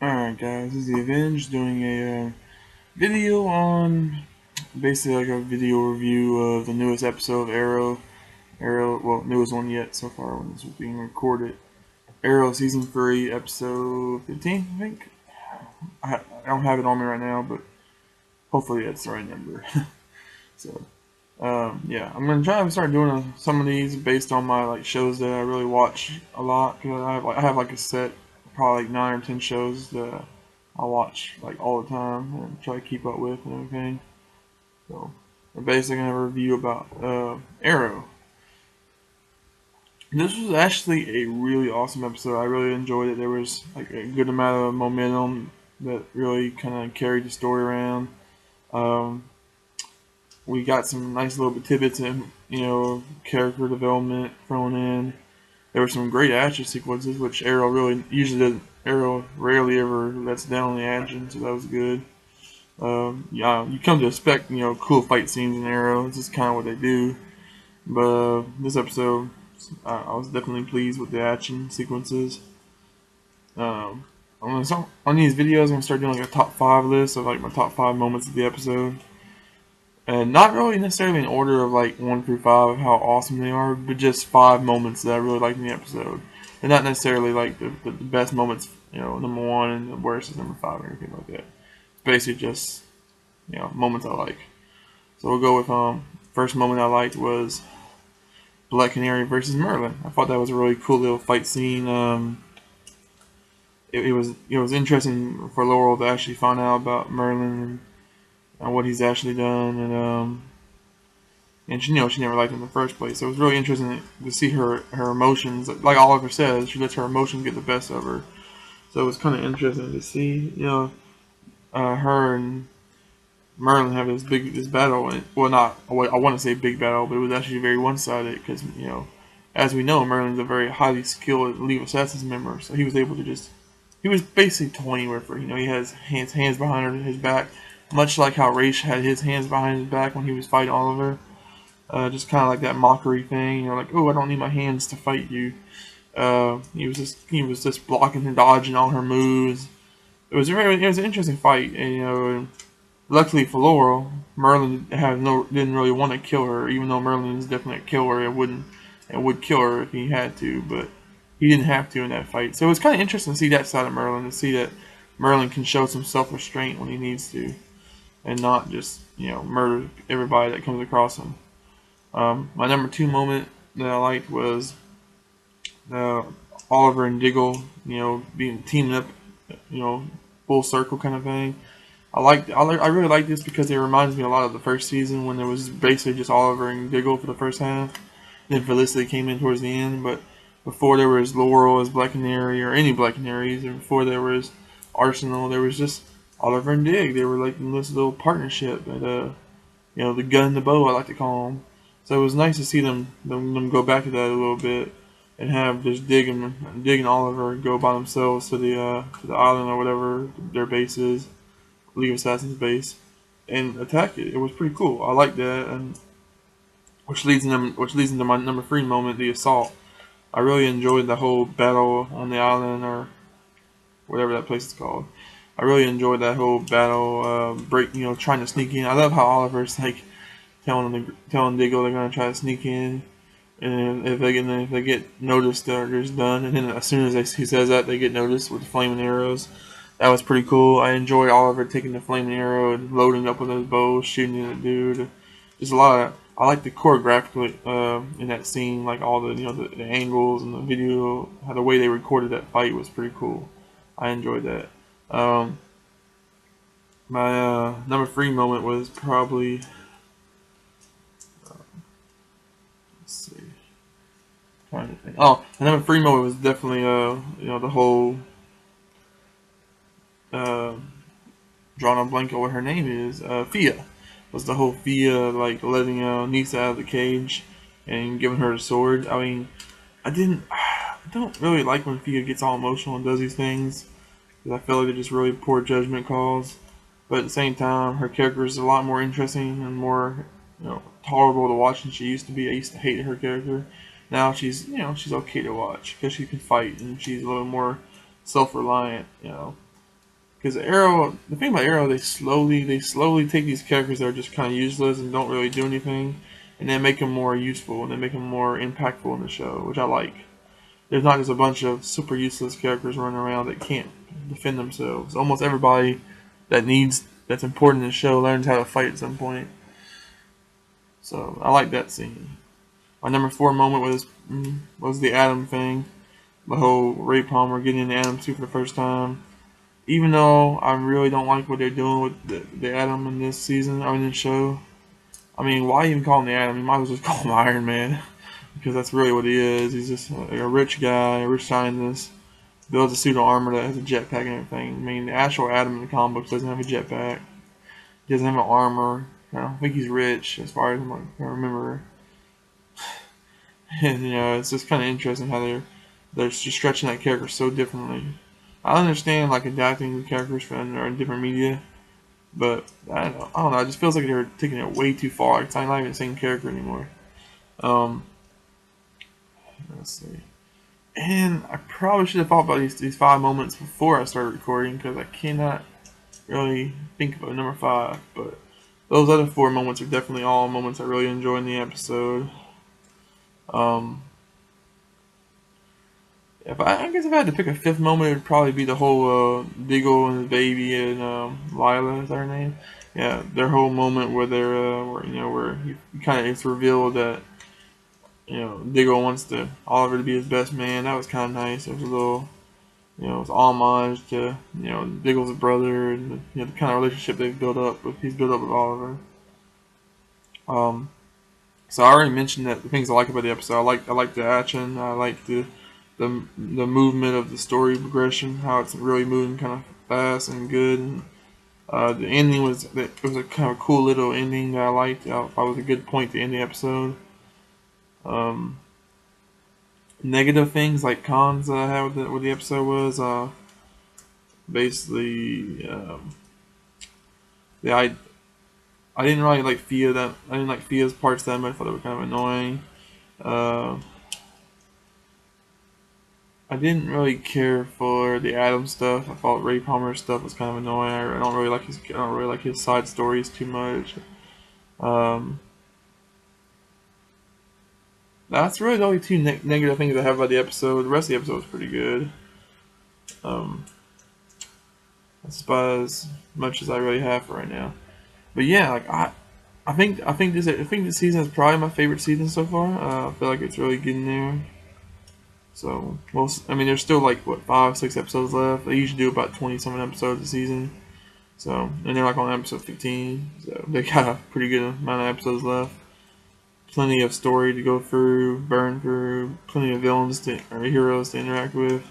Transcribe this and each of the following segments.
Alright guys, this is the Avenge doing a video on basically like a video review of the newest episode of Arrow. Well, newest one yet so far when this was being recorded. Arrow Season 3, Episode 15, I think. I don't have it on me right now, but hopefully that's the right number. So, yeah, I'm gonna try to start doing some of these based on my like shows that I really watch a lot. Cause I have like a set, probably like 9 or 10 shows that I watch like all the time and try to keep up with and everything. So, we're basically gonna review about Arrow. This was actually a really awesome episode. I really enjoyed it. There was like a good amount of momentum that really kind of carried the story around. Um, we got some nice little tidbits and character development thrown in. There were some great action sequences, which Arrow really usually doesn't. Arrow rarely ever lets down on the action, so that was good. Yeah, you come to expect cool fight scenes in Arrow. It's just kind of what they do. But this episode, I was definitely pleased with the action sequences. Um, on these videos, I'm gonna start doing like a top 5 list of like my top 5 moments of the episode. And not really necessarily in order of like 1 through 5 of how awesome they are, but just 5 moments that I really liked in the episode. And not necessarily like the best moments, number 1 and the worst is number 5 or anything like that. It's basically just, moments I like. So we'll go with, first moment I liked was Black Canary versus Merlin. I thought that was a really cool little fight scene. It was interesting for Laurel to actually find out about Merlin and what he's actually done, and she never liked him in the first place. So it was really interesting to see her emotions. Like Oliver says, she lets her emotions get the best of her. So it was kind of interesting to see, her and Merlin have this battle. Well, not I want to say big battle, but it was actually very one-sided because as we know, Merlin's a very highly skilled League of Assassins member. So he was able to he was basically toying with her. He has hands behind his back, much like how Raish had his hands behind his back when he was fighting Oliver. Just kind of like that mockery thing, like, oh, I don't need my hands to fight you. He was just blocking and dodging all her moves. It was an interesting fight, and luckily for Laurel, Merlin didn't really want to kill her, even though Merlin is definitely a killer and would kill her if he had to, but he didn't have to in that fight. So it was kind of interesting to see that side of Merlin, to see that Merlin can show some self restraint when he needs to, and not just murder everybody that comes across him. My number 2 moment that I liked was uh, Oliver and Diggle, being teaming up, full circle kind of thing. I really like this because it reminds me a lot of the first season when there was basically just Oliver and Diggle for the first half. Then Felicity came in towards the end, but before there was Laurel as Black Canary or any Black Canaries, and before there was Arsenal, there was just Oliver and Dig. They were like in this little partnership, and the gun and the bow I like to call them. So it was nice to see them go back to that a little bit and have just Dig and Oliver go by themselves to the island or whatever their base is. League of Assassins base and attack it. It was pretty cool. I like that, and which leads into my number 3 moment, the assault. I really enjoyed the whole battle on the island or whatever that place is called. I really enjoyed that whole battle, trying to sneak in. I love how Oliver's like telling Diggle they're gonna try to sneak in, and if they get noticed, they're just done. And then as soon as he says that, they get noticed with the flaming arrows. That was pretty cool. I enjoyed Oliver taking the flaming arrow and loading it up with his bow, shooting at the dude. Just a lot of. I like the choreography in that scene, like all the angles and the video, how the way they recorded that fight was pretty cool. I enjoyed that. Um, my number 3 moment was probably, let's see, trying to think. Oh, my number 3 moment was definitely the whole uh, drawing a blank on what her name is. Fia was the whole Fia like letting Nisa out of the cage and giving her the sword. I mean, I don't really like when Fia gets all emotional and does these things because I feel like they're just really poor judgment calls. But at the same time, her character is a lot more interesting and more tolerable to watch than she used to be. I used to hate her character. Now she's okay to watch because she can fight and she's a little more self-reliant. Because Arrow, the thing about Arrow, they slowly take these characters that are just kind of useless and don't really do anything, and then make them more useful and then make them more impactful in the show, which I like. There's not just a bunch of super useless characters running around that can't defend themselves. Almost everybody that's important in the show learns how to fight at some point. So I like that scene. My number 4 moment was the Adam thing, the whole Ray Palmer getting into Adam suit for the first time. Even though I really don't like what they're doing with the Atom in this season, or in this show. I mean, why even call him the Atom? You might as well just call him Iron Man. Because that's really what he is. He's just a rich guy, a rich scientist. Builds a suit of armor that has a jetpack and everything. I mean, the actual Atom in the comic books doesn't have a jetpack. He doesn't have an armor. I don't think he's rich, as far as I remember. And, it's just kind of interesting how they're just stretching that character so differently. I understand like adapting characters from or different media, but I don't know. It just feels like they're taking it way too far. It's not even the same character anymore. Um, let's see. And I probably should have thought about these 5 moments before I started recording because I cannot really think of a number 5. But those other 4 moments are definitely all moments I really enjoyed in the episode. Um, I guess if I had to pick a 5th moment, it would probably be the whole Diggle and the baby and Lila, is that her name? Yeah, their whole moment where they're where he kind of it's revealed that Diggle wants Oliver to be his best man. That was kind of nice. It was a little it was homage to Diggle's brother and the kind of relationship he's built up with Oliver. Um, so I already mentioned that the things I like about the episode. I like the action. I like the movement of the story progression, how it's really moving kind of fast and good. And, the ending was a kind of cool little ending that I liked. I thought it was a good point to end the episode. Um, Negative things like cons I had with the episode was basically the I didn't really like Fia that I didn't like Fia's parts that much. I thought they were kind of annoying. Uh, I didn't really care for the Adam stuff. I thought Ray Palmer's stuff was kind of annoying. I don't really like his side stories too much. Um, that's really the only two negative things I have about the episode. The rest of the episode was pretty good. Um, that's about as much as I really have for right now. But yeah, like I think this season is probably my favorite season so far. I feel like it's really getting there. So, well, I mean, there's still like what 5, 6 episodes left. They usually do about 20-something episodes a season. So, and they're like on episode 15. So they got a pretty good amount of episodes left. Plenty of story to go through, burn through. Plenty of or heroes to interact with.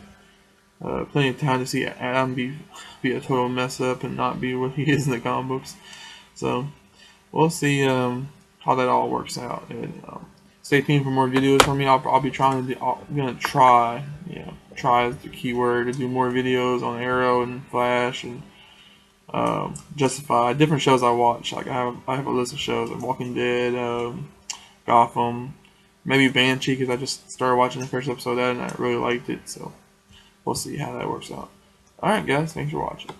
Plenty of time to see Adam be a total mess up and not be what he is in the comic books. So we'll see how that all works out. And stay tuned for more videos from me. I'll be I'm gonna try. Try is the key word to do more videos on Arrow and Flash and Justified. Different shows I watch. Like I have a list of shows like Walking Dead, Gotham, maybe Banshee because I just started watching the first episode of that and I really liked it. So we'll see how that works out. Alright guys, thanks for watching.